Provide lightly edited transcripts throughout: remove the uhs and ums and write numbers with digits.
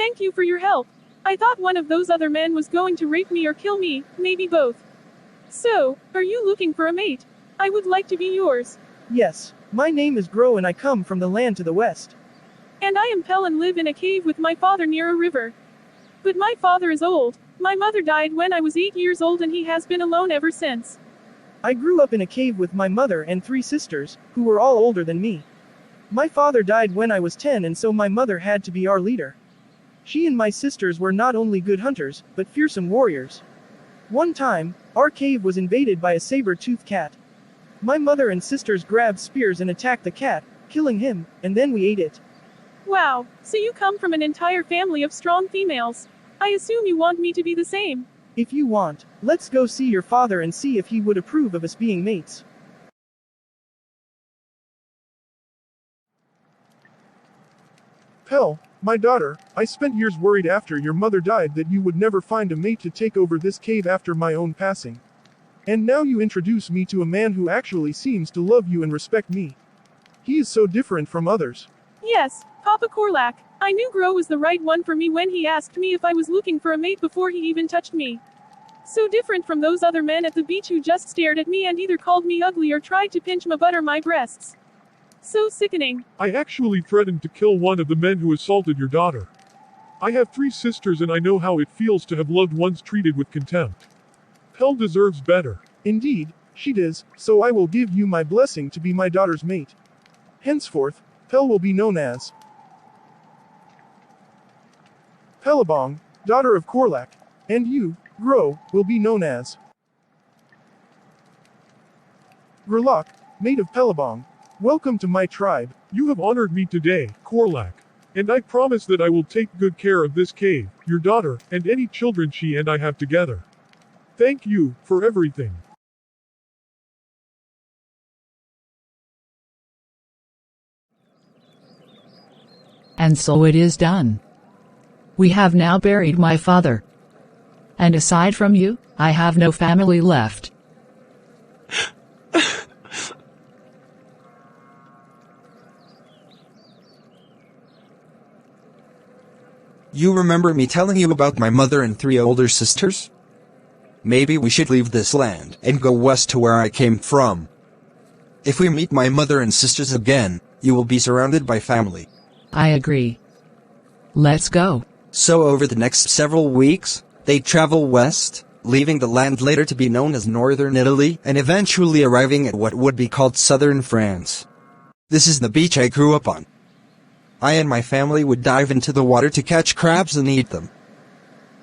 Thank you for your help. I thought one of those other men was going to rape me or kill me, maybe both. So, are you looking for a mate? I would like to be yours. Yes, my name is Gro and I come from the land to the west. And I am Pel and live in a cave with my father near a river. But my father is old. My mother died when I was 8 years old and he has been alone ever since. I grew up in a cave with my mother and 3 sisters, who were all older than me. My father died when I was 10 and so my mother had to be our leader. She and my sisters were not only good hunters, but fearsome warriors. One time, our cave was invaded by a saber-toothed cat. My mother and sisters grabbed spears and attacked the cat, killing him, and then we ate it. Wow, so you come from an entire family of strong females. I assume you want me to be the same. If you want, let's go see your father and see if he would approve of us being mates. Pel, my daughter, I spent years worried after your mother died that you would never find a mate to take over this cave after my own passing. And now you introduce me to a man who actually seems to love you and respect me. He is so different from others. Yes, Papa Grolock. I knew Gro was the right one for me when he asked me if I was looking for a mate before he even touched me. So different from those other men at the beach who just stared at me and either called me ugly or tried to pinch my breasts. So sickening. I actually threatened to kill one of the men who assaulted your daughter. I have 3 sisters and I know how it feels to have loved ones treated with contempt. Pel deserves better. Indeed, she does, so I will give you my blessing to be my daughter's mate. Henceforth, Pel will be known as Pelabong, daughter of Grolock, and you, Gro, will be known as Grolock, mate of Pelabong. Welcome to my tribe. You have honored me today, Grolock. And I promise that I will take good care of this cave, your daughter, and any children she and I have together. Thank you for everything. And so it is done. We have now buried my father. And aside from you, I have no family left. You remember me telling you about my mother and 3 older sisters? Maybe we should leave this land and go west to where I came from. If we meet my mother and sisters again, you will be surrounded by family. I agree. Let's go. So over the next several weeks, they travel west, leaving the land later to be known as northern Italy and eventually arriving at what would be called southern France. This is the beach I grew up on. I and my family would dive into the water to catch crabs and eat them.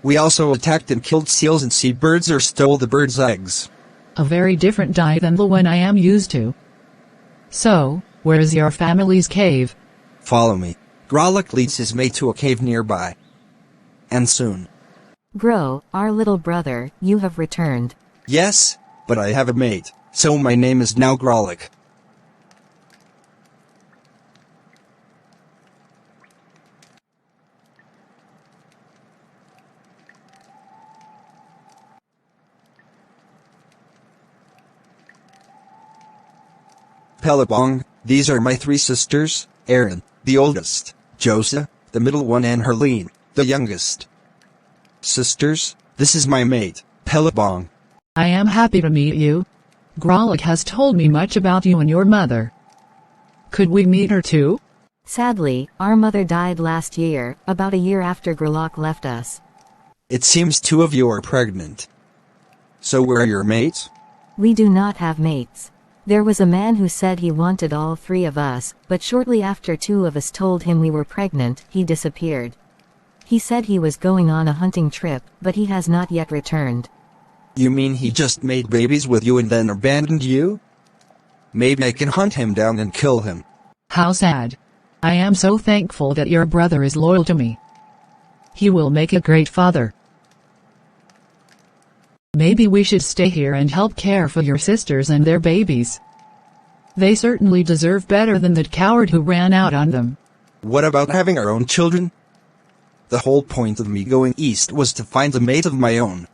We also attacked and killed seals and seabirds or stole the birds' eggs. A very different diet than the one I am used to. So, where is your family's cave? Follow me. Grolock leads his mate to a cave nearby. And soon. Gro, our little brother, you have returned. Yes, but I have a mate, so my name is now Grolock. Pelabong, these are my 3 sisters, Erin, the oldest, Josa, the middle one and Herline, the youngest. Sisters, this is my mate, Pelabong. I am happy to meet you. Grolock has told me much about you and your mother. Could we meet her too? Sadly, our mother died last year, about a year after Grolock left us. It seems 2 of you are pregnant. So where are your mates? We do not have mates. There was a man who said he wanted all 3 of us, but shortly after 2 of us told him we were pregnant, he disappeared. He said he was going on a hunting trip, but he has not yet returned. You mean he just made babies with you and then abandoned you? Maybe I can hunt him down and kill him. How sad. I am so thankful that your brother is loyal to me. He will make a great father. Maybe we should stay here and help care for your sisters and their babies. They certainly deserve better than that coward who ran out on them. What about having our own children? The whole point of me going east was to find a mate of my own.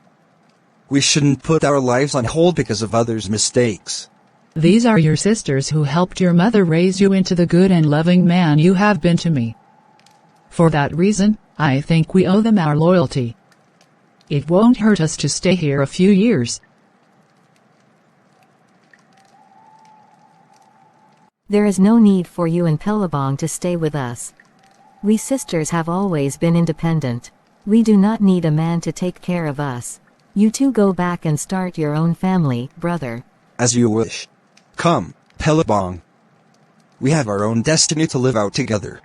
We shouldn't put our lives on hold because of others' mistakes. These are your sisters who helped your mother raise you into the good and loving man you have been to me. For that reason, I think we owe them our loyalty. It won't hurt us to stay here a few years. There is no need for you and Pelabong to stay with us. We sisters have always been independent. We do not need a man to take care of us. You two go back and start your own family, brother. As you wish. Come, Pelabong. We have our own destiny to live out together.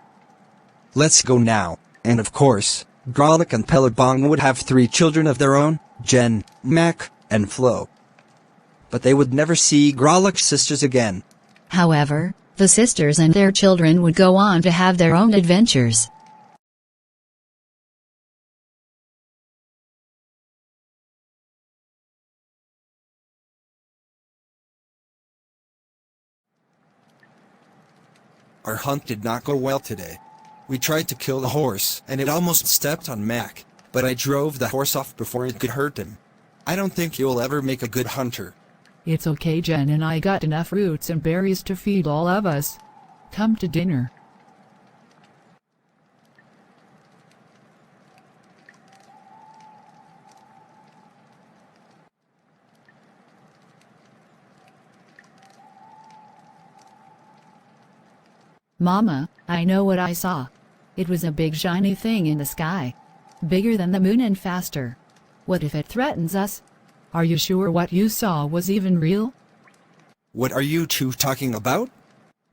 Let's go now, and of course, Grolock and Pelabong would have 3 children of their own, Jen, Mac, and Flo. But they would never see Grolock's sisters again. However, the sisters and their children would go on to have their own adventures. Our hunt did not go well today. We tried to kill the horse, and it almost stepped on Mac, but I drove the horse off before it could hurt him. I don't think you'll ever make a good hunter. It's okay, Jen and I got enough roots and berries to feed all of us. Come to dinner. Mama, I know what I saw. It was a big shiny thing in the sky. Bigger than the moon and faster. What if it threatens us? Are you sure what you saw was even real? What are you two talking about?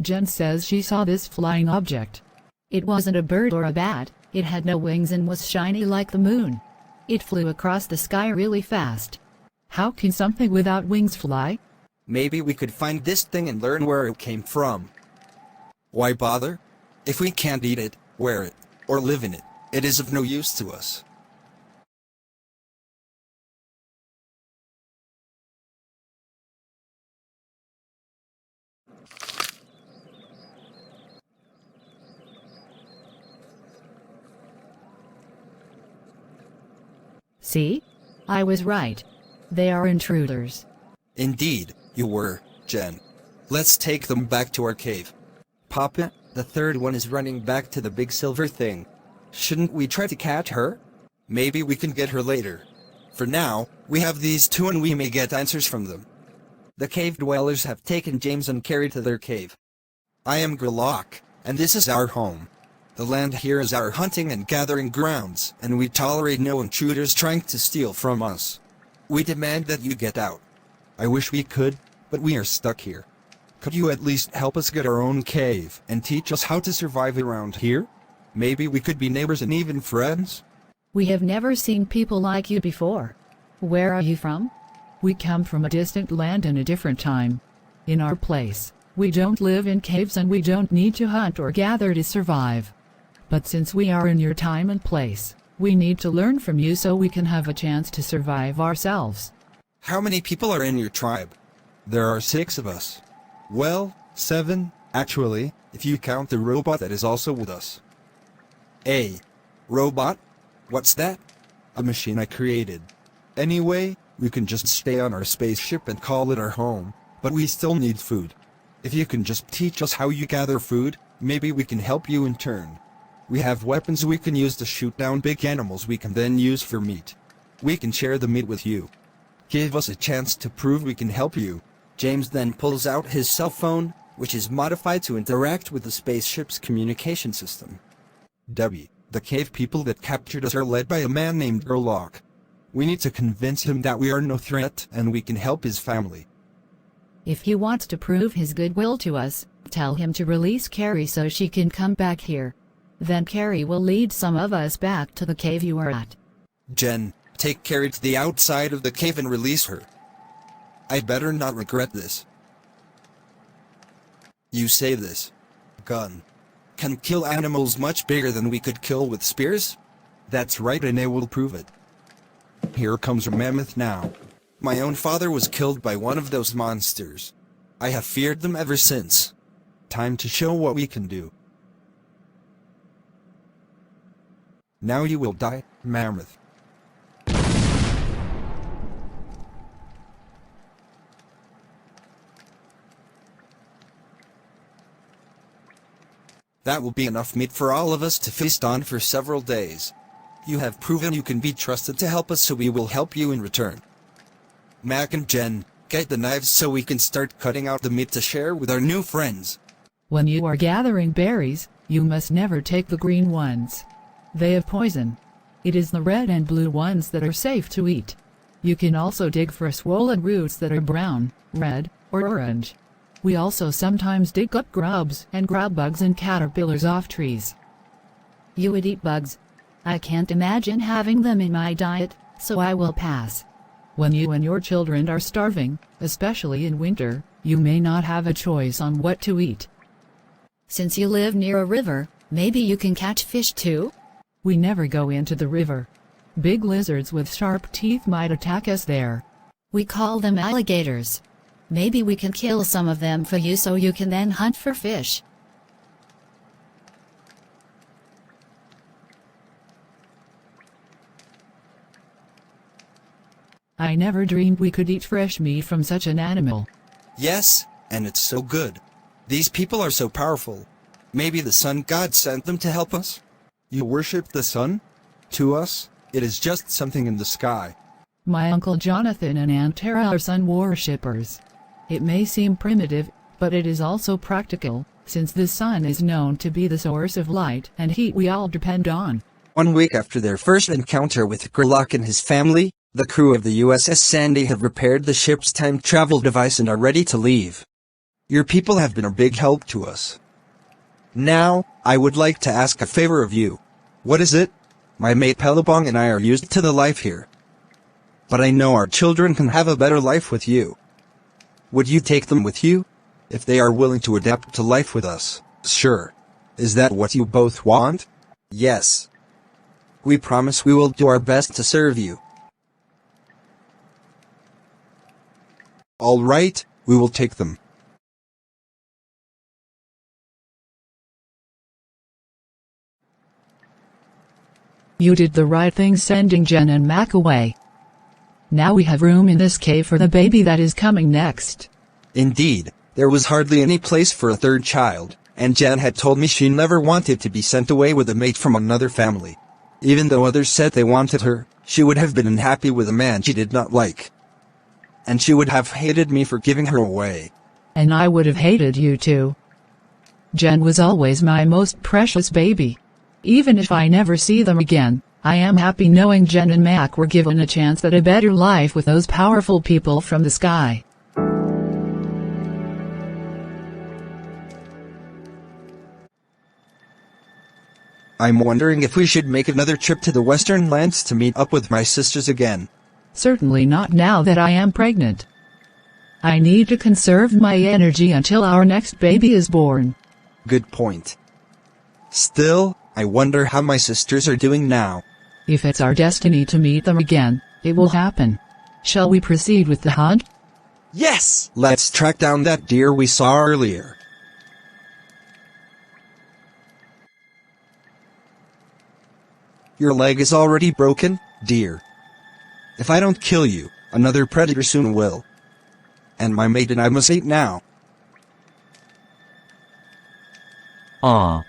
Jen says she saw this flying object. It wasn't a bird or a bat, it had no wings and was shiny like the moon. It flew across the sky really fast. How can something without wings fly? Maybe we could find this thing and learn where it came from. Why bother? If we can't eat it, wear it, or live in it, it is of no use to us. See? I was right. They are intruders. Indeed, you were, Jen. Let's take them back to our cave. Papa, the third one is running back to the big silver thing. Shouldn't we try to catch her? Maybe we can get her later. For now, we have these two and we may get answers from them. The cave dwellers have taken James and Carrie to their cave. I am Grolock, and this is our home. The land here is our hunting and gathering grounds, and we tolerate no intruders trying to steal from us. We demand that you get out. I wish we could, but we are stuck here. Could you at least help us get our own cave and teach us how to survive around here? Maybe we could be neighbors and even friends? We have never seen people like you before. Where are you from? We come from a distant land and a different time. In our place, we don't live in caves and we don't need to hunt or gather to survive. But since we are in your time and place, we need to learn from you so we can have a chance to survive ourselves. How many people are in your tribe? There are 6 of us. Well, 7, actually, if you count the robot that is also with us. A robot? What's that? A machine I created. Anyway, we can just stay on our spaceship and call it our home, but we still need food. If you can just teach us how you gather food, maybe we can help you in turn. We have weapons we can use to shoot down big animals we can then use for meat. We can share the meat with you. Give us a chance to prove we can help you. James then pulls out his cell phone, which is modified to interact with the spaceship's communication system. W. The cave people that captured us are led by a man named Grolock. We need to convince him that we are no threat and we can help his family. If he wants to prove his goodwill to us, tell him to release Carrie so she can come back here. Then Carrie will lead some of us back to the cave you are at. Jen, take Carrie to the outside of the cave and release her. I'd better not regret this. You say this gun can kill animals much bigger than we could kill with spears? That's right, and I will prove it. Here comes a mammoth now. My own father was killed by one of those monsters. I have feared them ever since. Time to show what we can do. Now you will die, mammoth. That will be enough meat for all of us to feast on for several days. You have proven you can be trusted to help us, so we will help you in return. Mac and Jen, get the knives so we can start cutting out the meat to share with our new friends. When you are gathering berries, you must never take the green ones. They have poison. It is the red and blue ones that are safe to eat. You can also dig for swollen roots that are brown, red, or orange. We also sometimes dig up grubs and grub bugs and caterpillars off trees. You would eat bugs. I can't imagine having them in my diet, so I will pass. When you and your children are starving, especially in winter, you may not have a choice on what to eat. Since you live near a river, maybe you can catch fish too? We never go into the river. Big lizards with sharp teeth might attack us there. We call them alligators. Maybe we can kill some of them for you so you can then hunt for fish. I never dreamed we could eat fresh meat from such an animal. Yes, and it's so good. These people are so powerful. Maybe the sun god sent them to help us? You worship the sun? To us, it is just something in the sky. My Uncle Jonathan and Aunt Tara are sun worshippers. It may seem primitive, but it is also practical, since the sun is known to be the source of light and heat we all depend on. 1 week after their first encounter with Grolock and his family, the crew of the USS Sandy have repaired the ship's time travel device and are ready to leave. Your people have been a big help to us. Now, I would like to ask a favor of you. What is it? My mate Pelabong and I are used to the life here. But I know our children can have a better life with you. Would you take them with you? If they are willing to adapt to life with us, sure. Is that what you both want? Yes. We promise we will do our best to serve you. All right, we will take them. You did the right thing sending Jen and Mac away. Now we have room in this cave for the baby that is coming next. Indeed, there was hardly any place for a third child, and Jen had told me she never wanted to be sent away with a mate from another family. Even though others said they wanted her, she would have been unhappy with a man she did not like. And she would have hated me for giving her away. And I would have hated you too. Jen was always my most precious baby. Even if I never see them again, I am happy knowing Jen and Mac were given a chance at a better life with those powerful people from the sky. I'm wondering if we should make another trip to the Western Lands to meet up with my sisters again. Certainly not now that I am pregnant. I need to conserve my energy until our next baby is born. Good point. Still, I wonder how my sisters are doing now. If it's our destiny to meet them again, it will happen. Shall we proceed with the hunt? Yes! Let's track down that deer we saw earlier. Your leg is already broken, dear. If I don't kill you, another predator soon will. And my mate and I must eat now. Ah.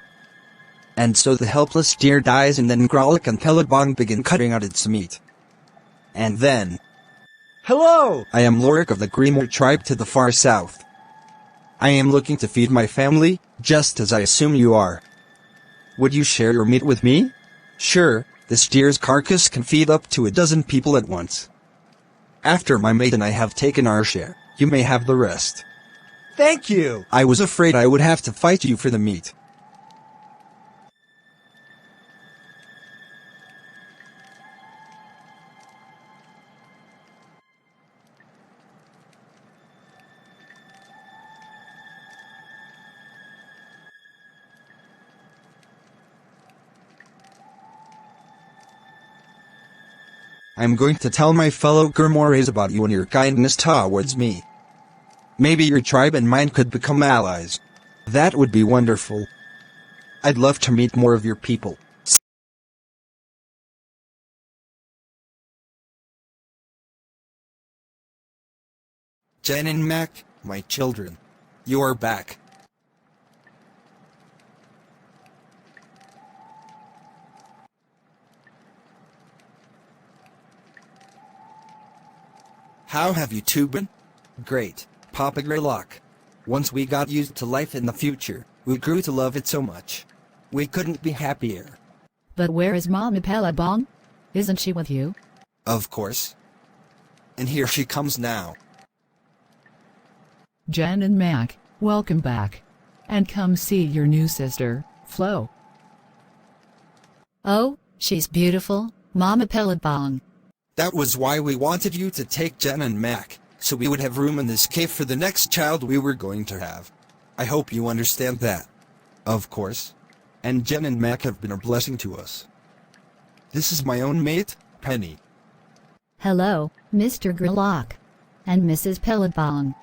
And so the helpless deer dies, and then Grolock and Pelabong begin cutting out its meat. And then... Hello! I am Lorik of the Grimoire tribe to the far south. I am looking to feed my family, just as I assume you are. Would you share your meat with me? Sure, this deer's carcass can feed up to 12 people at once. After my mate and I have taken our share, you may have the rest. Thank you! I was afraid I would have to fight you for the meat. I'm going to tell my fellow Grimoires about you and your kindness towards me. Maybe your tribe and mine could become allies. That would be wonderful. I'd love to meet more of your people. Jen and Mac, my children. You are back. How have you two been? Great, Papa Grolock. Once we got used to life in the future, we grew to love it so much. We couldn't be happier. But where is Mama Pelabong? Isn't she with you? Of course. And here she comes now. Jen and Mac, welcome back. And come see your new sister, Flo. Oh, she's beautiful, Mama Pelabong. That was why we wanted you to take Jen and Mac, so we would have room in this cave for the next child we were going to have. I hope you understand that. Of course. And Jen and Mac have been a blessing to us. This is my own mate, Penny. Hello, Mr. Grolock. And Mrs. Pelabong.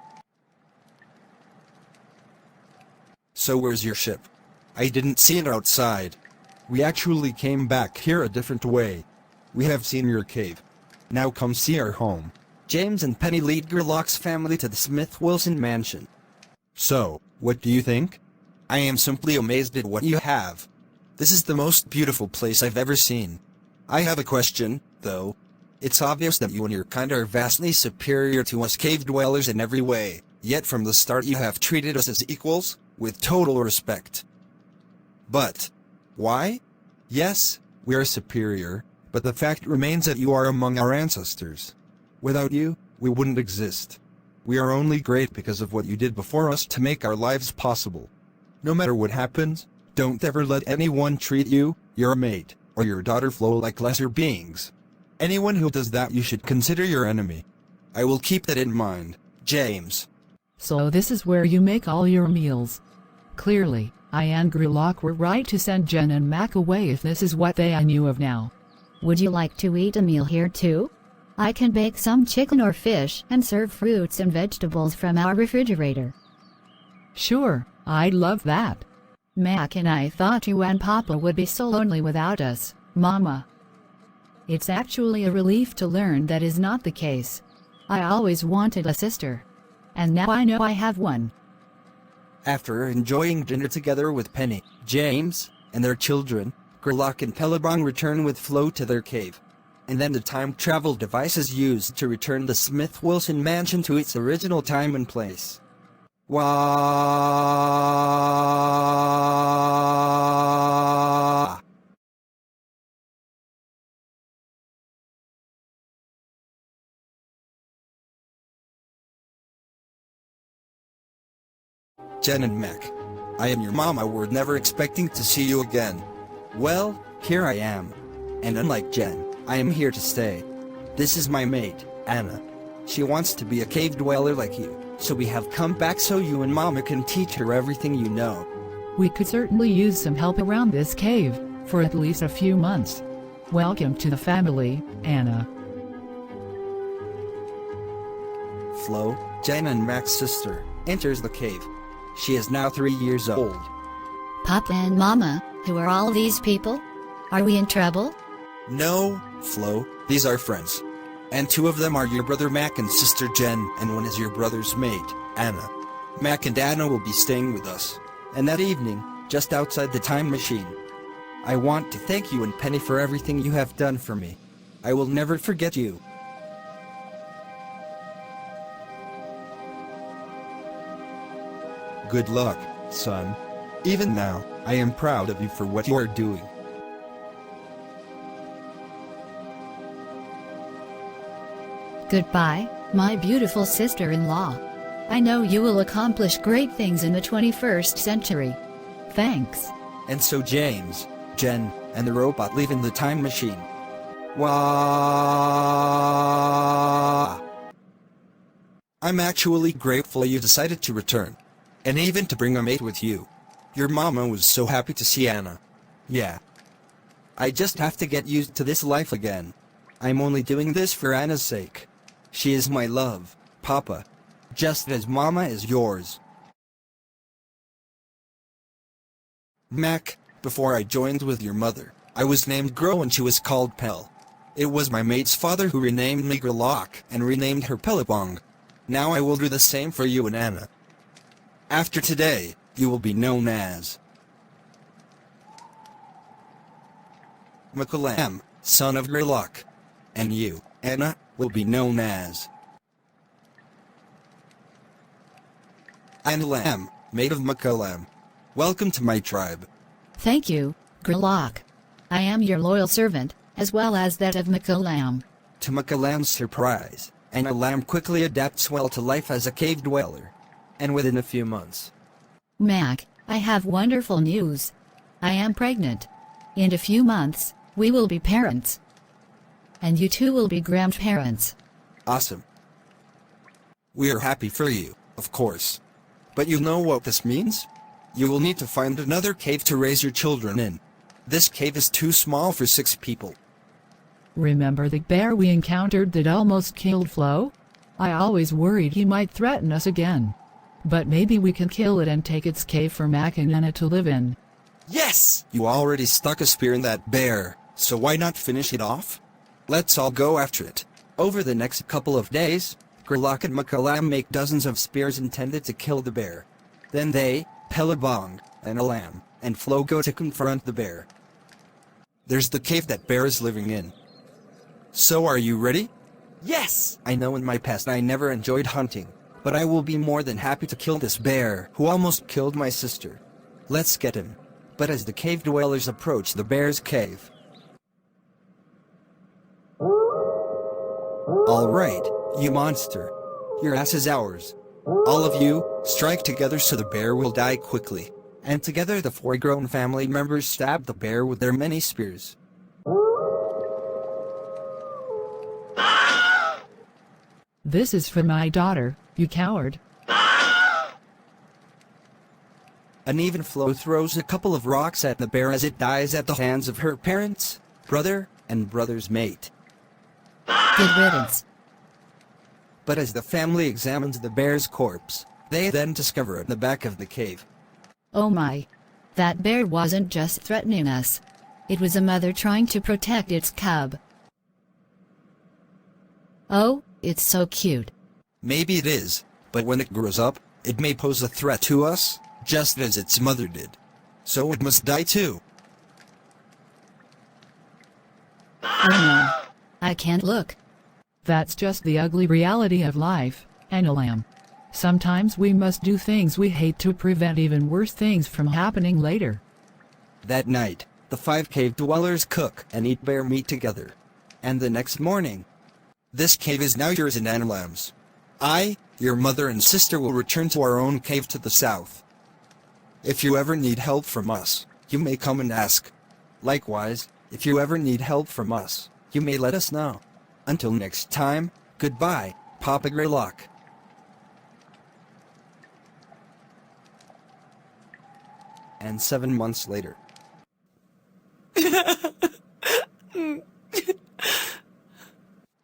So where's your ship? I didn't see it outside. We actually came back here a different way. We have seen your cave. Now come see our home. James and Penny lead Grolock's family to the Smith-Wilson mansion. So, what do you think? I am simply amazed at what you have. This is the most beautiful place I've ever seen. I have a question, though. It's obvious that you and your kind are vastly superior to us cave dwellers in every way, yet from the start you have treated us as equals, with total respect. But, why? Yes, we are superior, but the fact remains that you are among our ancestors. Without you, we wouldn't exist. We are only great because of what you did before us to make our lives possible. No matter what happens, don't ever let anyone treat you, your mate, or your daughter Flo like lesser beings. Anyone who does that you should consider your enemy. I will keep that in mind, James. So this is where you make all your meals. Clearly, I and Grolock were right to send Jen and Mac away if this is what they knew of now. Would you like to eat a meal here too? I can bake some chicken or fish and serve fruits and vegetables from our refrigerator. Sure, I'd love that. Mac and I thought you and Papa would be so lonely without us, Mama. It's actually a relief to learn that is not the case. I always wanted a sister. And now I know I have one. After enjoying dinner together with Penny, James, and their children, Grolock and Pelabong return with Flo to their cave. And then the time travel device is used to return the Smith-Wilson mansion to its original time and place. Wah! Jen and Mac, I am your mom. I were never expecting to see you again. Well, here I am. And unlike Jen, I am here to stay. This is my mate, Anna. She wants to be a cave dweller like you, so we have come back so you and Mama can teach her everything you know. We could certainly use some help around this cave, for at least a few months. Welcome to the family, Anna. Flo, Jen and Mac's sister, enters the cave. She is now 3 years old. Papa and Mama, who are all these people? Are we in trouble? No, Flo, these are friends. And 2 of them are your brother Mac and sister Jen, and 1 is your brother's maid, Anna. Mac and Anna will be staying with us. And that evening, just outside the time machine. I want to thank you and Penny for everything you have done for me. I will never forget you. Good luck, son. Even now, I am proud of you for what you are doing. Goodbye, my beautiful sister-in-law. I know you will accomplish great things in the 21st century. Thanks. And so James, Jen, and the robot leave in the time machine. Wah! I'm actually grateful you decided to return. And even to bring a mate with you. Your mama was so happy to see Anna. Yeah. I just have to get used to this life again. I'm only doing this for Anna's sake. She is my love, Papa. Just as Mama is yours. Mac, before I joined with your mother, I was named Gro and she was called Pel. It was my mate's father who renamed me Grolock and renamed her Pelabong. Now I will do the same for you and Anna. After today, you will be known as McColam, son of Grolock. And you, Anna, will be known as I'm Lamb, mate of Makalam. Welcome to my tribe. Thank you, Grolock. I am your loyal servant, as well as that of Makalam. To Makalam's surprise, Lamb quickly adapts well to life as a cave dweller. And within a few months. Mac, I have wonderful news. I am pregnant. In a few months, we will be parents. And you two will be grandparents. Awesome. We are happy for you, of course. But you know what this means? You will need to find another cave to raise your children in. This cave is too small for 6 people. Remember the bear we encountered that almost killed Flo? I always worried he might threaten us again. But maybe we can kill it and take its cave for Mac and Anna to live in. Yes! You already stuck a spear in that bear, so why not finish it off? Let's all go after it. Over the next couple of days, Grolock and Makalam make dozens of spears intended to kill the bear. Then they, Pelabong, and Lamb, and Flo go to confront the bear. There's the cave that bear is living in. So are you ready? Yes! I know in my past I never enjoyed hunting, but I will be more than happy to kill this bear who almost killed my sister. Let's get him. But as the cave dwellers approach the bear's cave. Alright, you monster. Your ass is ours. All of you, strike together so the bear will die quickly. And together the 4 grown family members stab the bear with their many spears. This is for my daughter, you coward. An even Flo throws a couple of rocks at the bear as it dies at the hands of her parents, brother, and brother's mate. Good riddance. But as the family examines the bear's corpse, they then discover at the back of the cave. Oh my. That bear wasn't just threatening us. It was a mother trying to protect its cub. Oh, it's so cute. Maybe it is, but when it grows up, it may pose a threat to us, just as its mother did. So it must die too. Oh no. I can't look. That's just the ugly reality of life, Lamb. Sometimes we must do things we hate to prevent even worse things from happening later. That night, the 5 cave dwellers cook and eat bear meat together. And the next morning, this cave is now yours and Lamb's. I, your mother and sister will return to our own cave to the south. If you ever need help from us, you may come and ask. Likewise, if you ever need help from us, you may let us know. Until next time, goodbye, Papa Grolock. And 7 months later.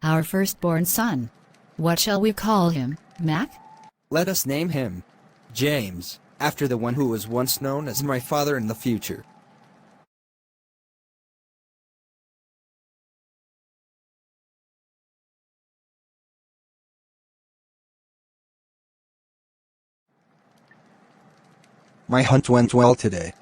Our firstborn son. What shall we call him, Mac? Let us name him James, after the one who was once known as my father in the future. My hunt went well today.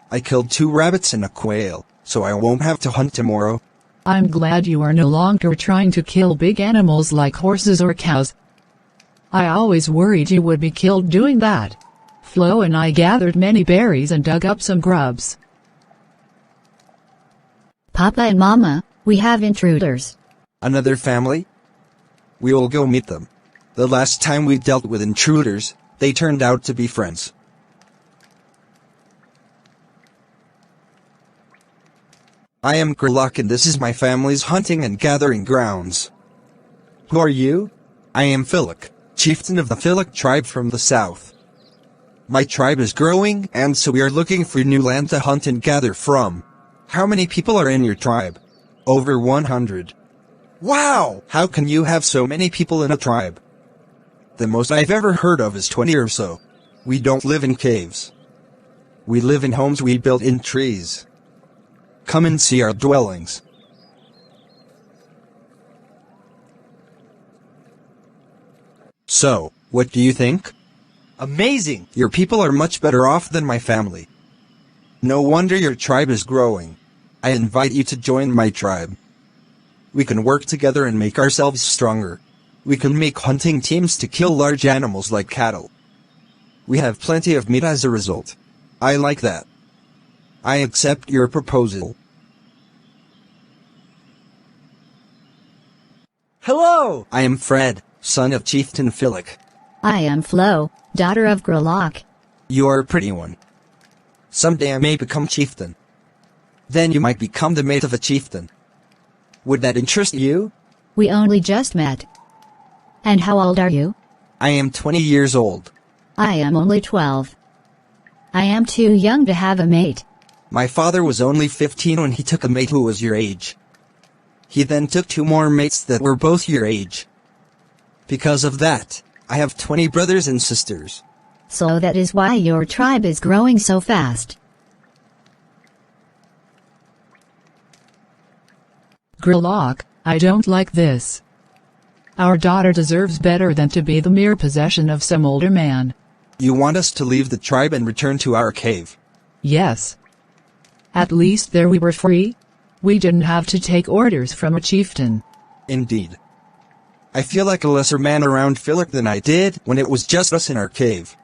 I killed 2 rabbits and a quail, so I won't have to hunt tomorrow. I'm glad you are no longer trying to kill big animals like horses or cows. I always worried you would be killed doing that. Flo and I gathered many berries and dug up some grubs. Papa and Mama, we have intruders. Another family? We will go meet them. The last time we dealt with intruders, they turned out to be friends. I am Grolock and this is my family's hunting and gathering grounds. Who are you? I am Philip, chieftain of the Philip tribe from the south. My tribe is growing and so we are looking for new land to hunt and gather from. How many people are in your tribe? Over 100. Wow! How can you have so many people in a tribe? The most I've ever heard of is 20 or so. We don't live in caves. We live in homes we built in trees. Come and see our dwellings. So, what do you think? Amazing! Your people are much better off than my family. No wonder your tribe is growing. I invite you to join my tribe. We can work together and make ourselves stronger. We can make hunting teams to kill large animals like cattle. We have plenty of meat as a result. I like that. I accept your proposal. Hello! I am Fred, son of Chieftain Philic. I am Flo, daughter of Grolock. You are a pretty one. Someday I may become chieftain. Then you might become the mate of a chieftain. Would that interest you? We only just met. And how old are you? I am 20 years old. I am only 12. I am too young to have a mate. My father was only 15 when he took a mate who was your age. He then took 2 more mates that were both your age. Because of that, I have 20 brothers and sisters. So that is why your tribe is growing so fast. Grolock, I don't like this. Our daughter deserves better than to be the mere possession of some older man. You want us to leave the tribe and return to our cave? Yes. At least there we were free. We didn't have to take orders from a chieftain. Indeed. I feel like a lesser man around Philic than I did when it was just us in our cave.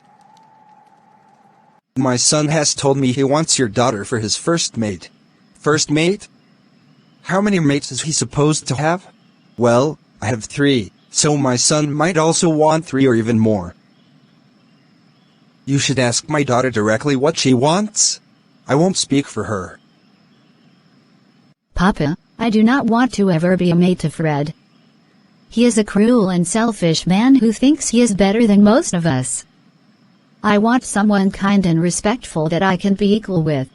My son has told me he wants your daughter for his first mate. First mate? How many mates is he supposed to have? Well, I have 3, so my son might also want 3 or even more. You should ask my daughter directly what she wants. I won't speak for her. Papa, I do not want to ever be a mate to Fred. He is a cruel and selfish man who thinks he is better than most of us. I want someone kind and respectful that I can be equal with.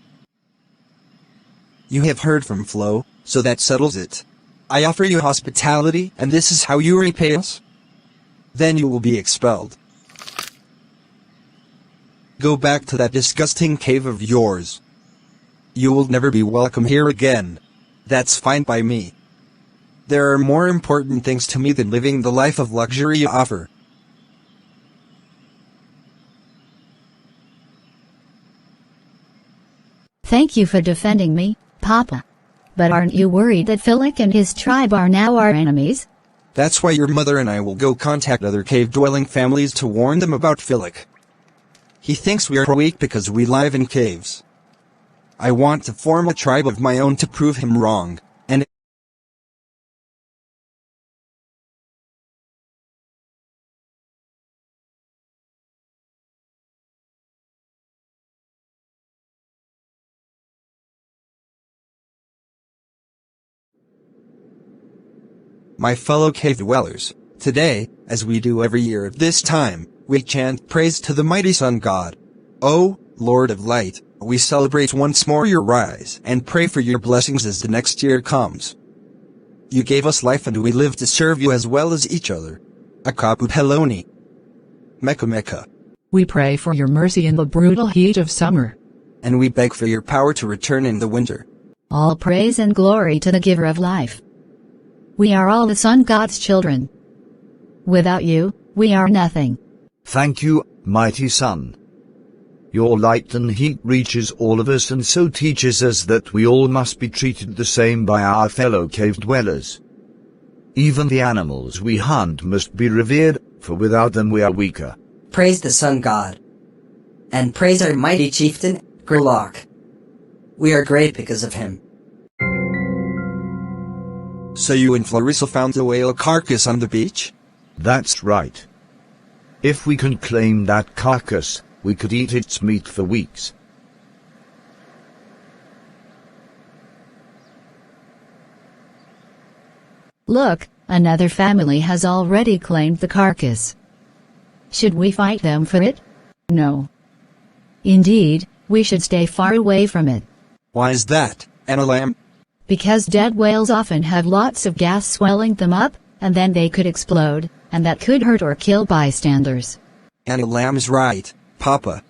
You have heard from Flo, so that settles it. I offer you hospitality, and this is how you repay us? Then you will be expelled. Go back to that disgusting cave of yours. You will never be welcome here again. That's fine by me. There are more important things to me than living the life of luxury you offer. Thank you for defending me, Papa. But aren't you worried that Philic and his tribe are now our enemies? That's why your mother and I will go contact other cave-dwelling families to warn them about Philic. He thinks we are weak because we live in caves. I want to form a tribe of my own to prove him wrong, and my fellow cave dwellers, today, as we do every year at this time, we chant praise to the mighty sun god. O Lord of Light, we celebrate once more your rise and pray for your blessings as the next year comes. You gave us life and we live to serve you as well as each other. Akapu Peloni. Mecca Mecca. We pray for your mercy in the brutal heat of summer. And we beg for your power to return in the winter. All praise and glory to the giver of life. We are all the sun god's children. Without you, we are nothing. Thank you, mighty sun. Your light and heat reaches all of us and so teaches us that we all must be treated the same by our fellow cave dwellers. Even the animals we hunt must be revered, for without them we are weaker. Praise the sun god. And praise our mighty chieftain, Grolock. We are great because of him. So you and Clarissa found the whale carcass on the beach? That's right. If we can claim that carcass, we could eat its meat for weeks. Look, another family has already claimed the carcass. Should we fight them for it? No. Indeed, we should stay far away from it. Why is that, Analam? Because dead whales often have lots of gas swelling them up, and then they could explode, and that could hurt or kill bystanders. Analam is right, Papa.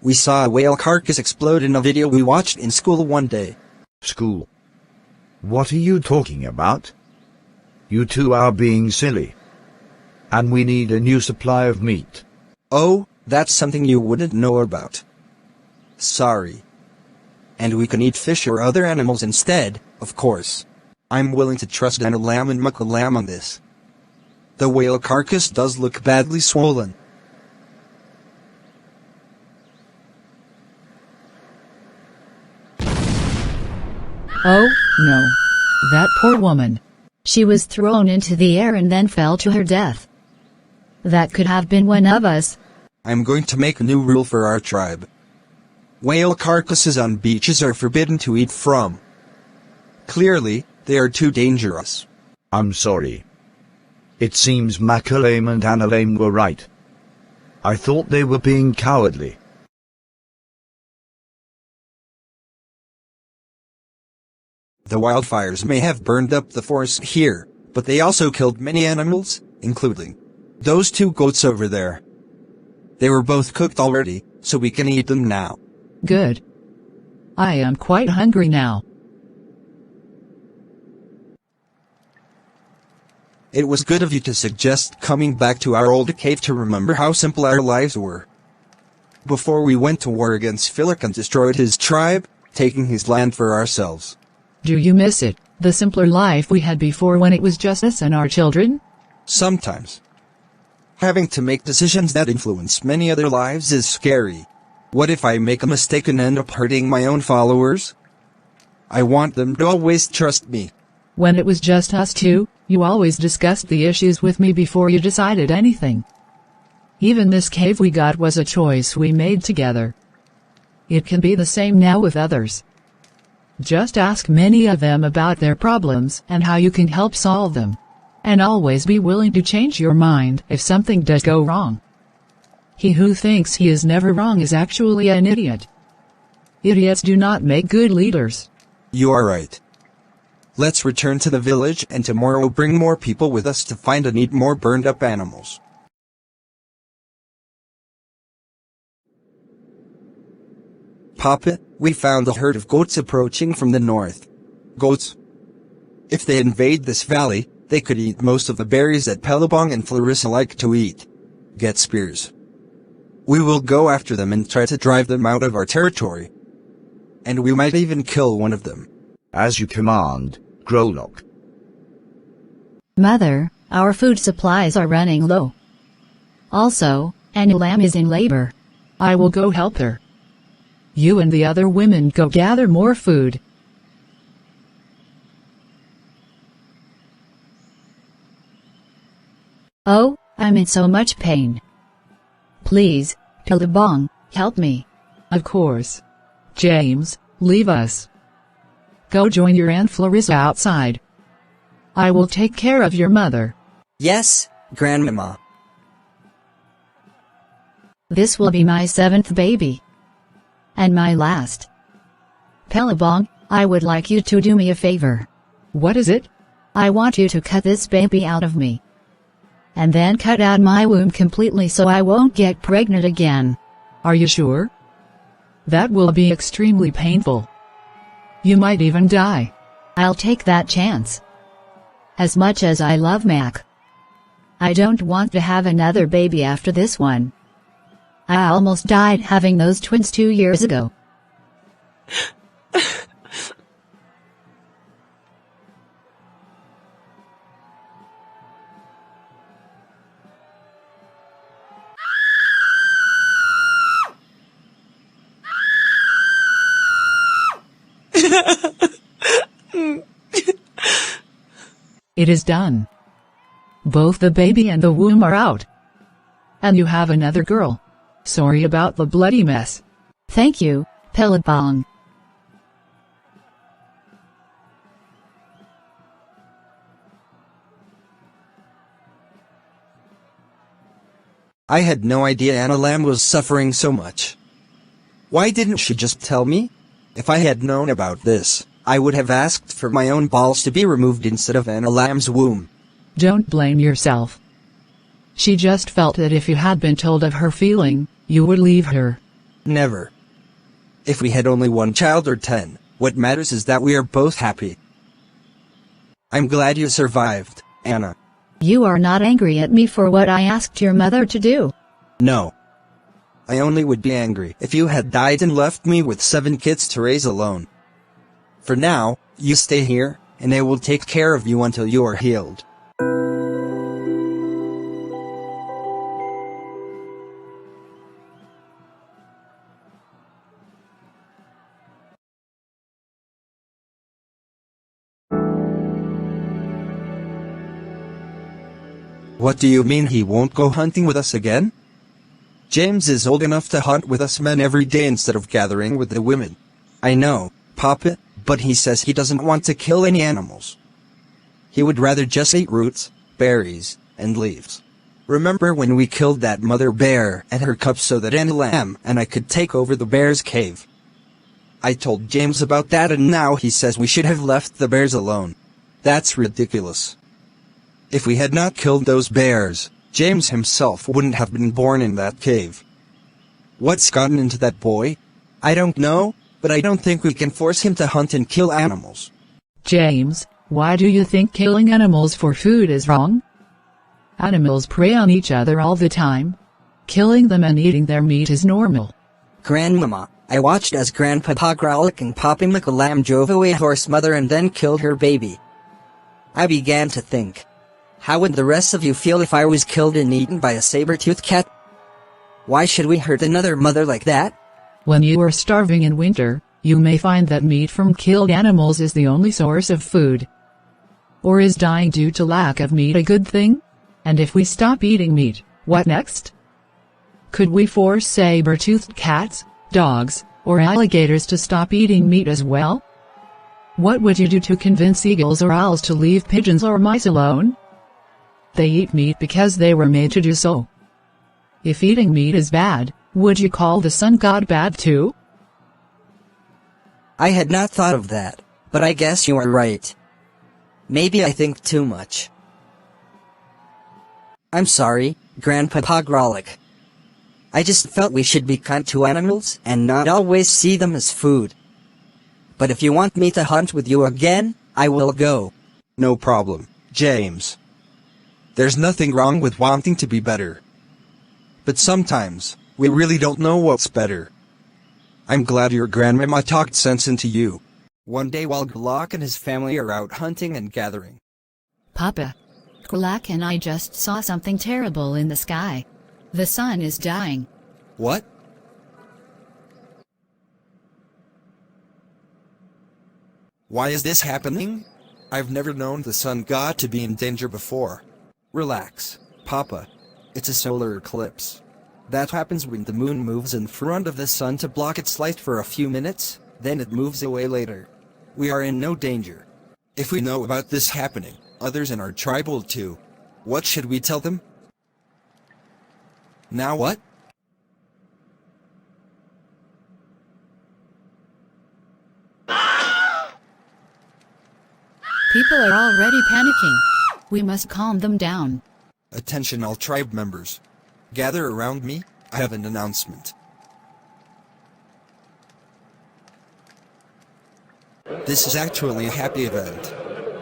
We saw a whale carcass explode in a video we watched in school one day. School? What are you talking about? You two are being silly. And we need a new supply of meat. Oh, that's something you wouldn't know about. Sorry. And we can eat fish or other animals instead, of course. I'm willing to trust Analam and Mukalam on this. The whale carcass does look badly swollen. Oh, no. That poor woman. She was thrown into the air and then fell to her death. That could have been one of us. I'm going to make a new rule for our tribe. Whale carcasses on beaches are forbidden to eat from. Clearly, they are too dangerous. I'm sorry. It seems Makalame and Analame were right. I thought they were being cowardly. The wildfires may have burned up the forest here, but they also killed many animals, including those 2 goats over there. They were both cooked already, so we can eat them now. Good. I am quite hungry now. It was good of you to suggest coming back to our old cave to remember how simple our lives were. Before we went to war against Philip and destroyed his tribe, taking his land for ourselves. Do you miss it, the simpler life we had before when it was just us and our children? Sometimes. Having to make decisions that influence many other lives is scary. What if I make a mistake and end up hurting my own followers? I want them to always trust me. When it was just us two, you always discussed the issues with me before you decided anything. Even this cave we got was a choice we made together. It can be the same now with others. Just ask many of them about their problems and how you can help solve them. And always be willing to change your mind if something does go wrong. He who thinks he is never wrong is actually an idiot. Idiots do not make good leaders. You are right. Let's return to the village and tomorrow bring more people with us to find and eat more burned up animals. Papa, we found a herd of goats approaching from the north. Goats? If they invade this valley, they could eat most of the berries that Pelabong and Clarissa like to eat. Get spears. We will go after them and try to drive them out of our territory. And we might even kill one of them. As you command, Grolock. Mother, our food supplies are running low. Also, Anulam is in labor. I will go help her. You and the other women go gather more food. Oh, I'm in so much pain. Please, Pelabong, help me. Of course. James, leave us. Go join your Aunt Clarissa outside. I will take care of your mother. Yes, Grandmama. This will be my 7th baby. And my last. Pelabong, I would like you to do me a favor. What is it? I want you to cut this baby out of me. And then cut out my womb completely so I won't get pregnant again. Are you sure? That will be extremely painful. You might even die. I'll take that chance. As much as I love Mac, I don't want to have another baby after this one. I almost died having those twins 2 years ago. It is done. Both the baby and the womb are out. And you have another girl. Sorry about the bloody mess. Thank you, Pelabong. I had no idea Anulam was suffering so much. Why didn't she just tell me? If I had known about this, I would have asked for my own balls to be removed instead of Anulam's womb. Don't blame yourself. She just felt that if you had been told of her feeling, you would leave her. Never. If we had only 1 child or 10, what matters is that we are both happy. I'm glad you survived, Anna. You are not angry at me for what I asked your mother to do. No. I only would be angry if you had died and left me with 7 kids to raise alone. For now, you stay here, and I will take care of you until you are healed. What do you mean he won't go hunting with us again? James is old enough to hunt with us men every day instead of gathering with the women. I know, Papa, but he says he doesn't want to kill any animals. He would rather just eat roots, berries, and leaves. Remember when we killed that mother bear and her cubs so that any lamb and I could take over the bear's cave? I told James about that and now he says we should have left the bears alone. That's ridiculous. If we had not killed those bears, James himself wouldn't have been born in that cave. What's gotten into that boy? I don't know, but I don't think we can force him to hunt and kill animals. James, why do you think killing animals for food is wrong? Animals prey on each other all the time. Killing them and eating their meat is normal. Grandmama, I watched as Grandpapa Grolock and Poppy McLam drove away a horse mother and then killed her baby. I began to think, how would the rest of you feel if I was killed and eaten by a saber-toothed cat? Why should we hurt another mother like that? When you are starving in winter, you may find that meat from killed animals is the only source of food. Or is dying due to lack of meat a good thing? And if we stop eating meat, what next? Could we force saber-toothed cats, dogs, or alligators to stop eating meat as well? What would you do to convince eagles or owls to leave pigeons or mice alone? They eat meat because they were made to do so. If eating meat is bad, would you call the sun god bad too? I had not thought of that, but I guess you are right. Maybe I think too much. I'm sorry, Grandpapa Grolock. I just felt we should be kind to animals and not always see them as food. But if you want me to hunt with you again, I will go. No problem, James. There's nothing wrong with wanting to be better. But sometimes, we really don't know what's better. I'm glad your grandmama talked sense into you. One day while Grolock and his family are out hunting and gathering. Papa, Grolock and I just saw something terrible in the sky. The sun is dying. What? Why is this happening? I've never known the sun god to be in danger before. Relax, Papa. It's a solar eclipse. That happens when the moon moves in front of the sun to block its light for a few minutes, then it moves away later. We are in no danger. If we know about this happening, others in our tribe will too. What should we tell them? Now what? People are already panicking. We must calm them down. Attention all tribe members. Gather around me, I have an announcement. This is actually a happy event.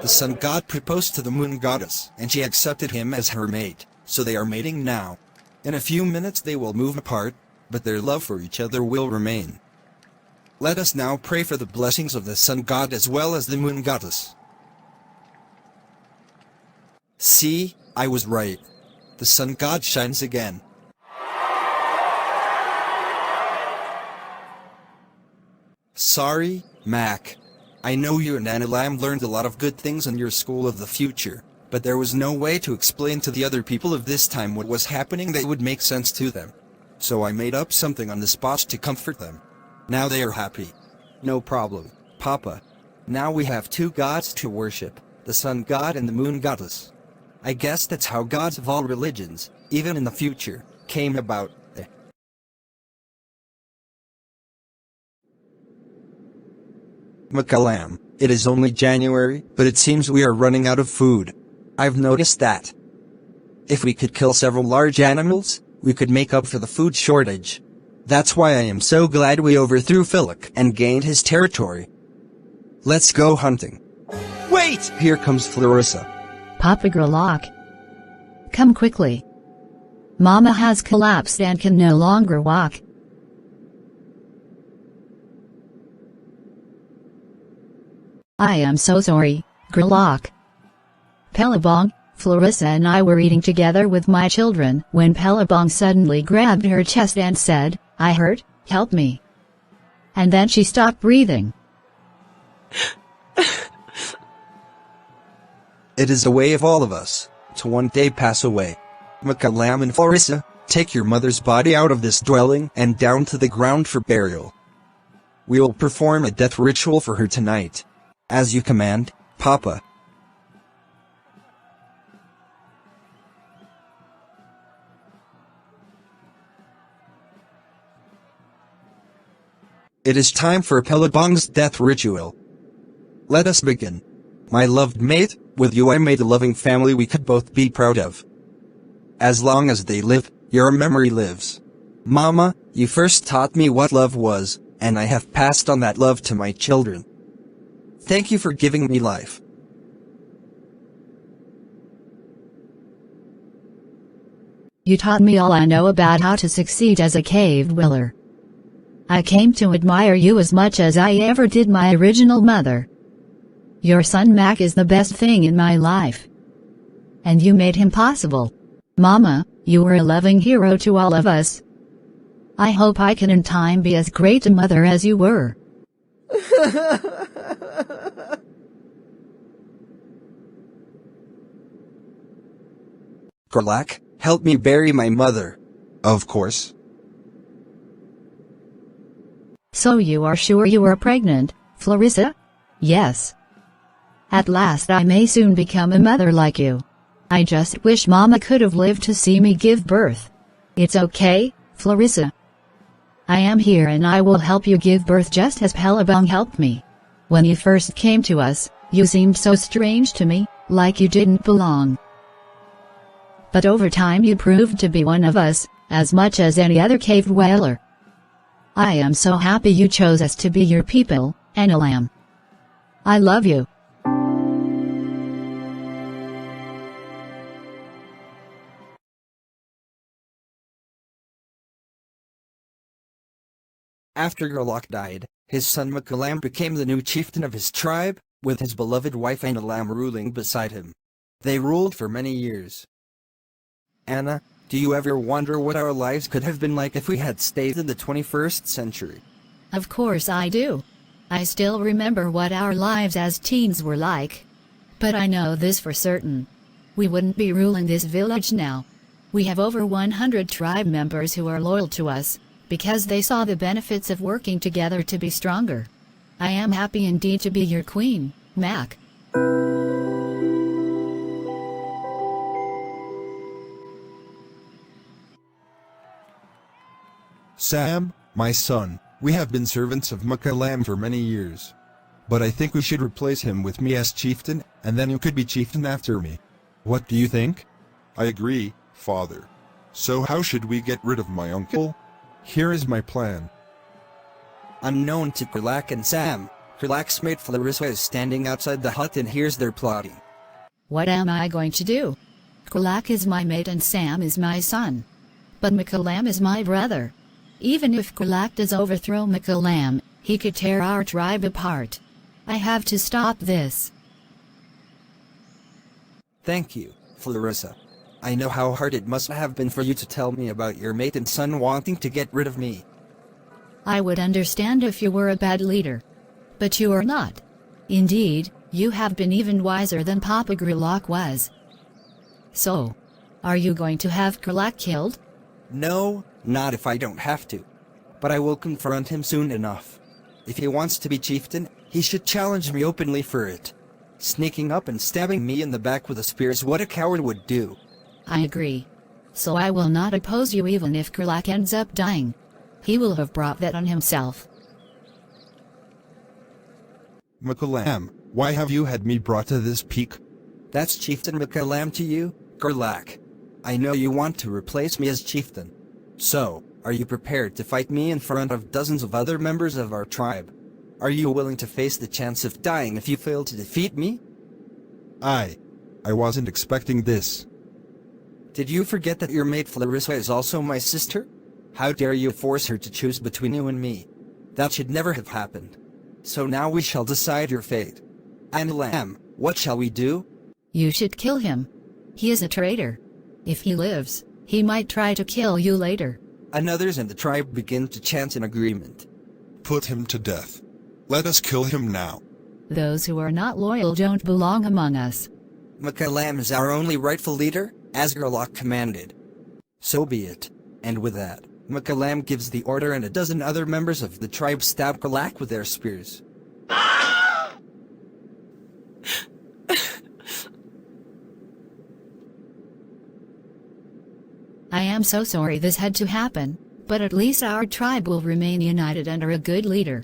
The sun god proposed to the moon goddess, and she accepted him as her mate, so they are mating now. In a few minutes they will move apart, but their love for each other will remain. Let us now pray for the blessings of the sun god as well as the moon goddess. See, I was right. The sun god shines again. Sorry, Mac. I know you and Anilam learned a lot of good things in your school of the future, but there was no way to explain to the other people of this time what was happening that would make sense to them. So I made up something on the spot to comfort them. Now they are happy. No problem, Papa. Now we have two gods to worship, the sun god and the moon goddess. I guess that's how gods of all religions, even in the future, came about. McCallum, it is only January, but it seems we are running out of food. I've noticed that. If we could kill several large animals, we could make up for the food shortage. That's why I am so glad we overthrew Philip and gained his territory. Let's go hunting. Wait! Here comes Clarissa. Papa Grolock, come quickly. Mama has collapsed and can no longer walk. I am so sorry, Grolock. Pelabong, Clarissa and I were eating together with my children when Pelabong suddenly grabbed her chest and said, "I hurt, help me." And then she stopped breathing. It is the way of all of us. to one day pass away. Makalam and Florissa, take your mother's body out of this dwelling and down to the ground for burial. We will perform a death ritual for her tonight. As you command, Papa. It is time for Pelabong's death ritual. Let us begin. My loved mate, with you I made a loving family we could both be proud of. As long as they live, your memory lives. Mama, you first taught me what love was, and I have passed on that love to my children. Thank you for giving me life. You taught me all I know about how to succeed as a cave dweller. I came to admire you as much as I ever did my original mother. Your son Mac is the best thing in my life. And you made him possible. Mama, you were a loving hero to all of us. I hope I can in time be as great a mother as you were. Grolock, help me bury my mother. Of course. So you are sure you are pregnant, Florissa? Yes. At last I may soon become a mother like you. I just wish Mama could have lived to see me give birth. It's okay, Florissa. I am here and I will help you give birth just as Pelabong helped me. When you first came to us, you seemed so strange to me, like you didn't belong. But over time you proved to be one of us, as much as any other cave dweller. I am so happy you chose us to be your people, Analam. I love you. After Grolock died, his son Makalam became the new chieftain of his tribe, with his beloved wife Analam ruling beside him. They ruled for many years. Anna, do you ever wonder what our lives could have been like if we had stayed in the 21st century? Of course I do. I still remember what our lives as teens were like. But I know this for certain. We wouldn't be ruling this village now. We have over 100 tribe members who are loyal to us, because they saw the benefits of working together to be stronger. I am happy indeed to be your queen, Mac. Sam, my son, we have been servants of Makalam for many years. But I think we should replace him with me as chieftain, and then you could be chieftain after me. What do you think? I agree, father. So how should we get rid of my uncle? Here is my plan. Unknown to Grolock and Sam, Grolock's mate Florissa is standing outside the hut and hears their plotting. What am I going to do? Grolock is my mate and Sam is my son. But Makalam is my brother. Even if Grolock does overthrow Makalam, he could tear our tribe apart. I have to stop this. Thank you, Florissa. I know how hard it must have been for you to tell me about your mate and son wanting to get rid of me. I would understand if you were a bad leader. But you are not. Indeed, you have been even wiser than Papa Grolock was. So, are you going to have Grolock killed? No, not if I don't have to. But I will confront him soon enough. If he wants to be chieftain, he should challenge me openly for it. Sneaking up and stabbing me in the back with a spear is what a coward would do. I agree. So I will not oppose you even if Grolock ends up dying. He will have brought that on himself. Makalam, why have you had me brought to this peak? That's Chieftain Makalam to you, Grolock. I know you want to replace me as chieftain. So, are you prepared to fight me in front of dozens of other members of our tribe? Are you willing to face the chance of dying if you fail to defeat me? I wasn't expecting this. Did you forget that your mate Florissa is also my sister? How dare you force her to choose between you and me? That should never have happened. So now we shall decide your fate. Analam, what shall we do? You should kill him. He is a traitor. If he lives, he might try to kill you later. And others in the tribe begin to chant in agreement. Put him to death. Let us kill him now. Those who are not loyal don't belong among us. Makalam is our only rightful leader, as Grolock commanded. So be it. And with that, Makalam gives the order and a dozen other members of the tribe stab Grolock with their spears. I am so sorry this had to happen, but at least our tribe will remain united under a good leader.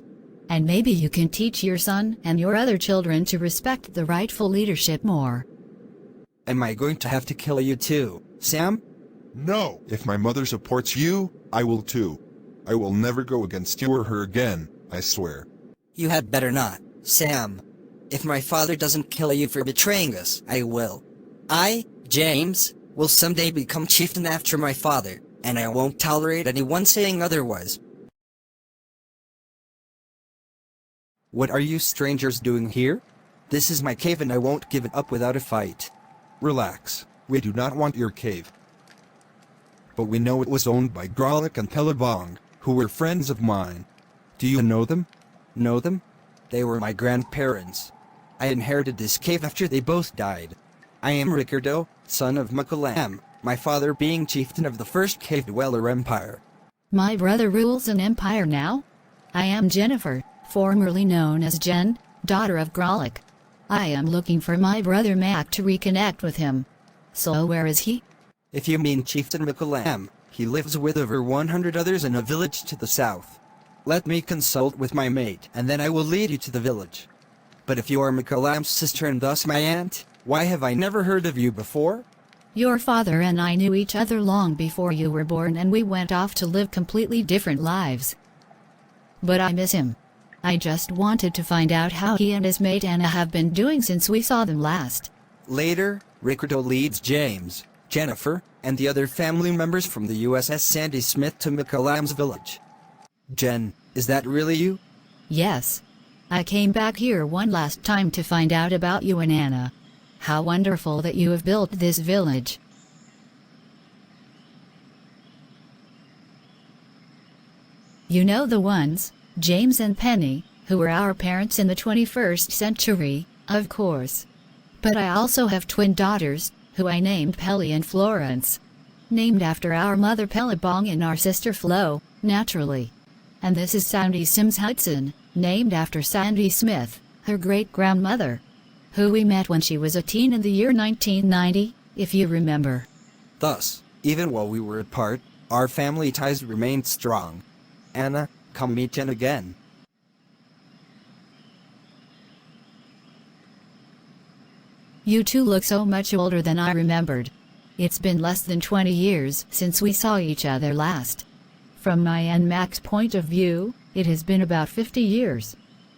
And maybe you can teach your son and your other children to respect the rightful leadership more. Am I going to have to kill you too, Sam? No, if my mother supports you, I will too. I will never go against you or her again, I swear. You had better not, Sam. If my father doesn't kill you for betraying us, I will. I, James, will someday become chieftain after my father, and I won't tolerate anyone saying otherwise. What are you strangers doing here? This is my cave and I won't give it up without a fight. Relax, we do not want your cave. But we know it was owned by Grolock and Pelabong, who were friends of mine. Do you know them? Know them? They were my grandparents. I inherited this cave after they both died. I am Ricardo, son of Makalam, my father being chieftain of the first cave dweller empire. My brother rules an empire now? I am Jennifer, formerly known as Jen, daughter of Grolock. I am looking for my brother Mac to reconnect with him. So where is he? If you mean Chieftain Makalam, he lives with over 100 others in a village to the south. Let me consult with my mate, and then I will lead you to the village. But if you are Makalam's sister and thus my aunt, why have I never heard of you before? Your father and I knew each other long before you were born and we went off to live completely different lives. But I miss him. I just wanted to find out how he and his mate Anna have been doing since we saw them last. Later, Ricardo leads James, Jennifer, and the other family members from the USS Sandy Smith to Makalam's village. Jen, is that really you? Yes. I came back here one last time to find out about you and Anna. How wonderful that you have built this village. You know the ones, James and Penny, who were our parents in the 21st century, of course. But I also have twin daughters, who I named Pelly and Florence. Named after our mother Pelabong and our sister Flo, naturally. And this is Sandy Sims Hudson, named after Sandy Smith, her great-grandmother, who we met when she was a teen in the year 1990, if you remember. Thus, even while we were apart, our family ties remained strong. Anna, come meet Jen again. You two look so much older than I remembered. It's been less than 20 years since we saw each other last. From my and Mac's point of view, it has been about 50 years.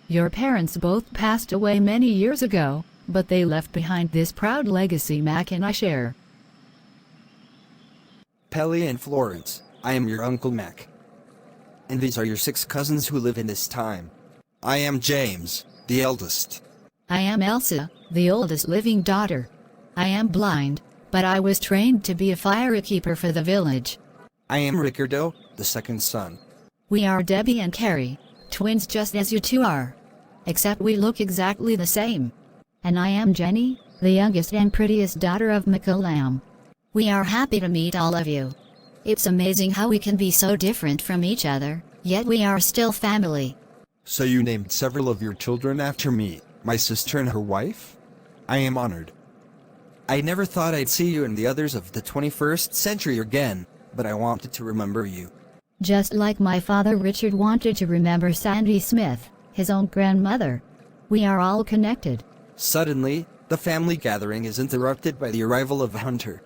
Your parents both passed away many years ago, but they left behind this proud legacy Mac and I share. Pelly and Florence, I am your Uncle Mac. And these are your 6 cousins who live in this time. I am James, the eldest. I am Elsa, the oldest living daughter. I am blind, but I was trained to be a firekeeper for the village. I am Ricardo, the second son. We are Debbie and Carrie, twins just as you two are. Except we look exactly the same. And I am Jenny, the youngest and prettiest daughter of Makalam. We are happy to meet all of you. It's amazing how we can be so different from each other, yet we are still family. So you named several of your children after me, my sister and her wife? I am honored. I never thought I'd see you and the others of the 21st century again, but I wanted to remember you. Just like my father Richard wanted to remember Sandy Smith, his own grandmother. We are all connected. Suddenly, the family gathering is interrupted by the arrival of a hunter.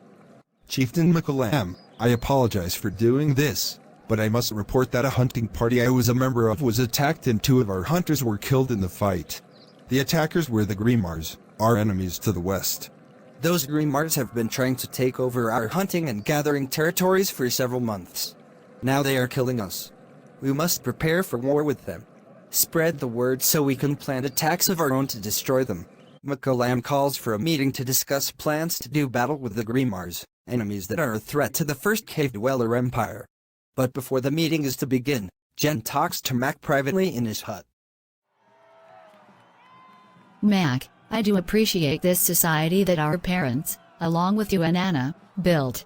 Chieftain Makalam, I apologize for doing this, but I must report that a hunting party I was a member of was attacked and 2 of our hunters were killed in the fight. The attackers were the Grimoires, our enemies to the west. Those Grimoires have been trying to take over our hunting and gathering territories for several months. Now they are killing us. We must prepare for war with them. Spread the word so we can plan attacks of our own to destroy them. Makalam calls for a meeting to discuss plans to do battle with the Grimoires, enemies that are a threat to the first cave dweller empire. But before the meeting is to begin, Jen talks to Mac privately in his hut. Mac, I do appreciate this society that our parents, along with you and Anna, built.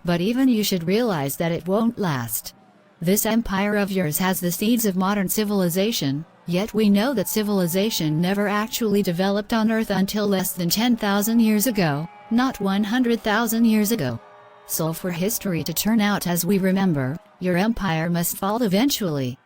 But even you should realize that it won't last. This empire of yours has the seeds of modern civilization, yet we know that civilization never actually developed on Earth until less than 10,000 years ago, not 100,000 years ago. So for history to turn out as we remember, your empire must fall eventually.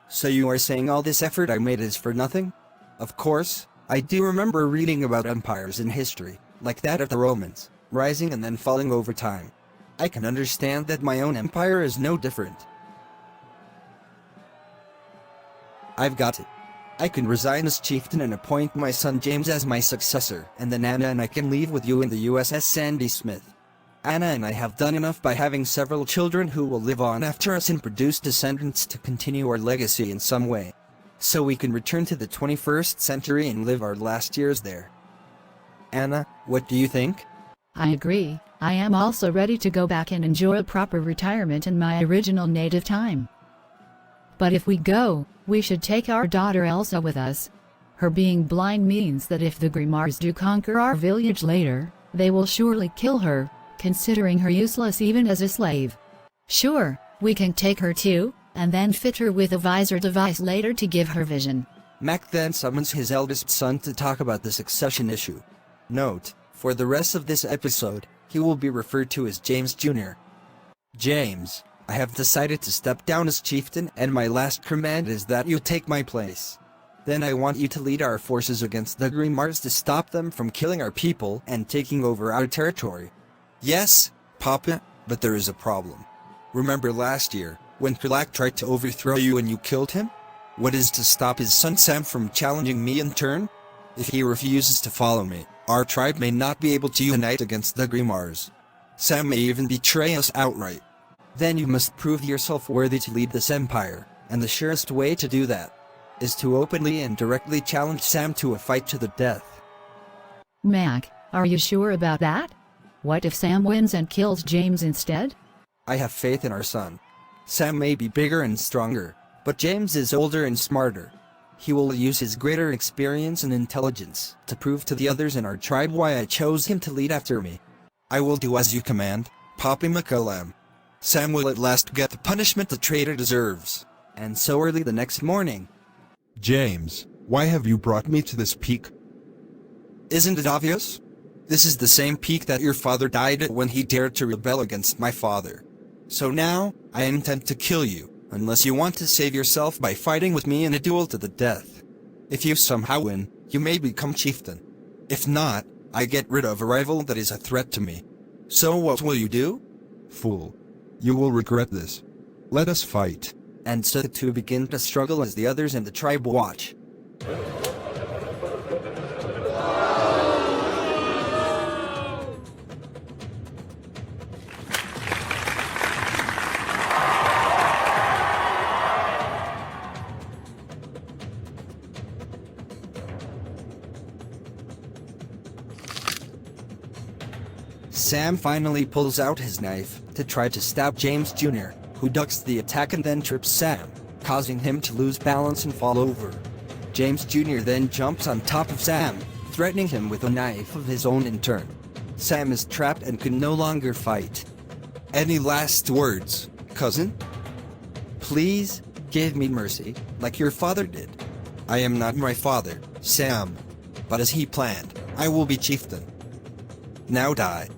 So you are saying all this effort I made is for nothing? Of course, I do remember reading about empires in history, like that of the Romans, rising and then falling over time. I can understand that my own empire is no different. I've got it. I can resign as chieftain and appoint my son James as my successor, and then Anna and I can leave with you in the USS Sandy Smith. Anna and I have done enough by having several children who will live on after us and produce descendants to continue our legacy in some way. So we can return to the 21st century and live our last years there. Anna, what do you think? I agree. I am also ready to go back and enjoy a proper retirement in my original native time. But if we go, we should take our daughter Elsa with us. Her being blind means that if the Grimars do conquer our village later, they will surely kill her, considering her useless even as a slave. Sure, we can take her too, and then fit her with a visor device later to give her vision. Mac then summons his eldest son to talk about the succession issue. Note, for the rest of this episode, he will be referred to as James Jr. James, I have decided to step down as chieftain, and my last command is that you take my place. Then I want you to lead our forces against the Grimars to stop them from killing our people and taking over our territory. Yes, Papa, but there is a problem. Remember last year, when Grolock tried to overthrow you and you killed him? What is to stop his son Sam from challenging me in turn? If he refuses to follow me, our tribe may not be able to unite against the Grimars. Sam may even betray us outright. Then you must prove yourself worthy to lead this empire, and the surest way to do that is to openly and directly challenge Sam to a fight to the death. Mac, are you sure about that? What if Sam wins and kills James instead? I have faith in our son. Sam may be bigger and stronger, but James is older and smarter. He will use his greater experience and intelligence to prove to the others in our tribe why I chose him to lead after me. I will do as you command, Papi McCallum. Sam will at last get the punishment the traitor deserves. And so early the next morning. James, why have you brought me to this peak? Isn't it obvious? This is the same peak that your father died at when he dared to rebel against my father. So now, I intend to kill you, unless you want to save yourself by fighting with me in a duel to the death. If you somehow win, you may become chieftain. If not, I get rid of a rival that is a threat to me. So what will you do? Fool. You will regret this. Let us fight. And so the two begin to struggle as the others in the tribe watch. Sam finally pulls out his knife to try to stab James Jr., who ducks the attack and then trips Sam, causing him to lose balance and fall over. James Jr. then jumps on top of Sam, threatening him with a knife of his own in turn. Sam is trapped and can no longer fight. Any last words, cousin? Please, give me mercy, like your father did. I am not my father, Sam. But as he planned, I will be chieftain. Now die.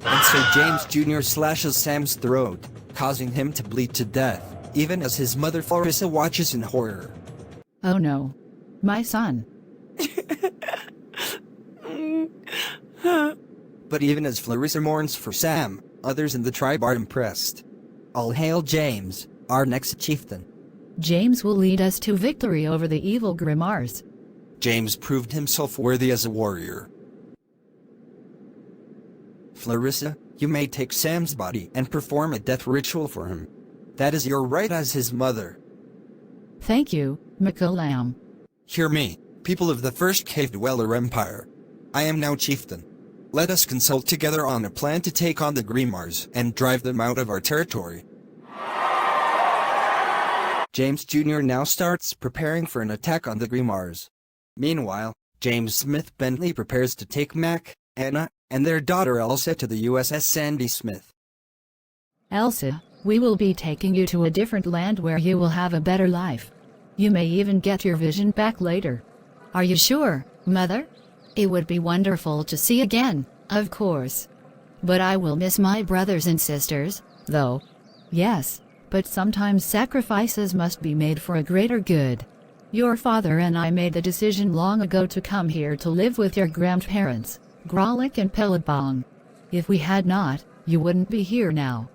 And so James Jr. slashes Sam's throat, causing him to bleed to death, even as his mother Clarissa watches in horror. Oh no. My son. But even as Clarissa mourns for Sam, others in the tribe are impressed. All hail James, our next chieftain. James will lead us to victory over the evil Grimars. James proved himself worthy as a warrior. Clarissa, you may take Sam's body and perform a death ritual for him. That is your right as his mother. Thank you, McCallum. Hear me, people of the first Cave Dweller Empire. I am now chieftain. Let us consult together on a plan to take on the Grimars and drive them out of our territory. James Jr. now starts preparing for an attack on the Grimars. Meanwhile, James Smith Bentley prepares to take Mac, Anna, and their daughter Elsa to the USS Sandy Smith. Elsa, we will be taking you to a different land where you will have a better life. You may even get your vision back later. Are you sure, Mother? It would be wonderful to see again, of course. But I will miss my brothers and sisters, though. Yes, but sometimes sacrifices must be made for a greater good. Your father and I made the decision long ago to come here to live with your grandparents, Grolock and Pelabong. If we had not, you wouldn't be here now.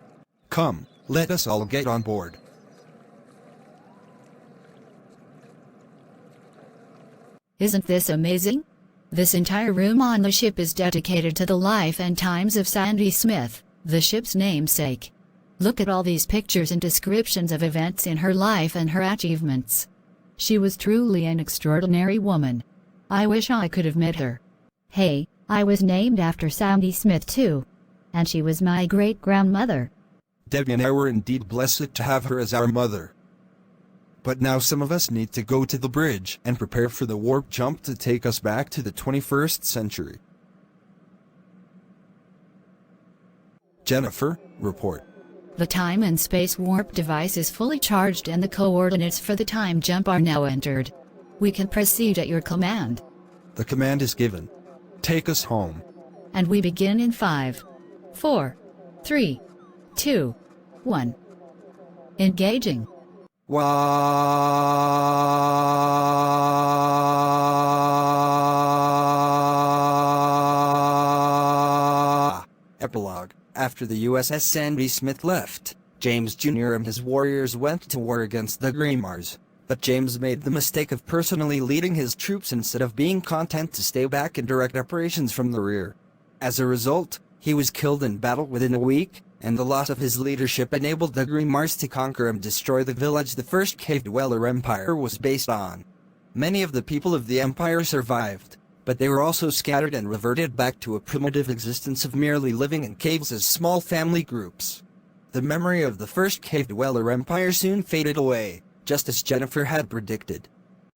Come, let us all get on board. Isn't this amazing? This entire room on the ship is dedicated to the life and times of Sandy Smith, the ship's namesake. Look at all these pictures and descriptions of events in her life and her achievements. She was truly an extraordinary woman. I wish I could have met her. Hey, I was named after Sandy Smith too. And she was my great-grandmother. Debbie and I were indeed blessed to have her as our mother. But now some of us need to go to the bridge and prepare for the warp jump to take us back to the 21st century. Jennifer, report. The time and space warp device is fully charged and the coordinates for the time jump are now entered. We can proceed at your command. The command is given. Take us home. And we begin in 5, 4, 3, 2, 1. Engaging. Epilogue. After the USS Sandy Smith left, James Jr. and his warriors went to war against the Greenmars. But James made the mistake of personally leading his troops instead of being content to stay back and direct operations from the rear. As a result, he was killed in battle within a week, and the loss of his leadership enabled the Greenmars to conquer and destroy the village the first Cave Dweller Empire was based on. Many of the people of the empire survived, but they were also scattered and reverted back to a primitive existence of merely living in caves as small family groups. The memory of the first Cave Dweller Empire soon faded away, just as Jennifer had predicted.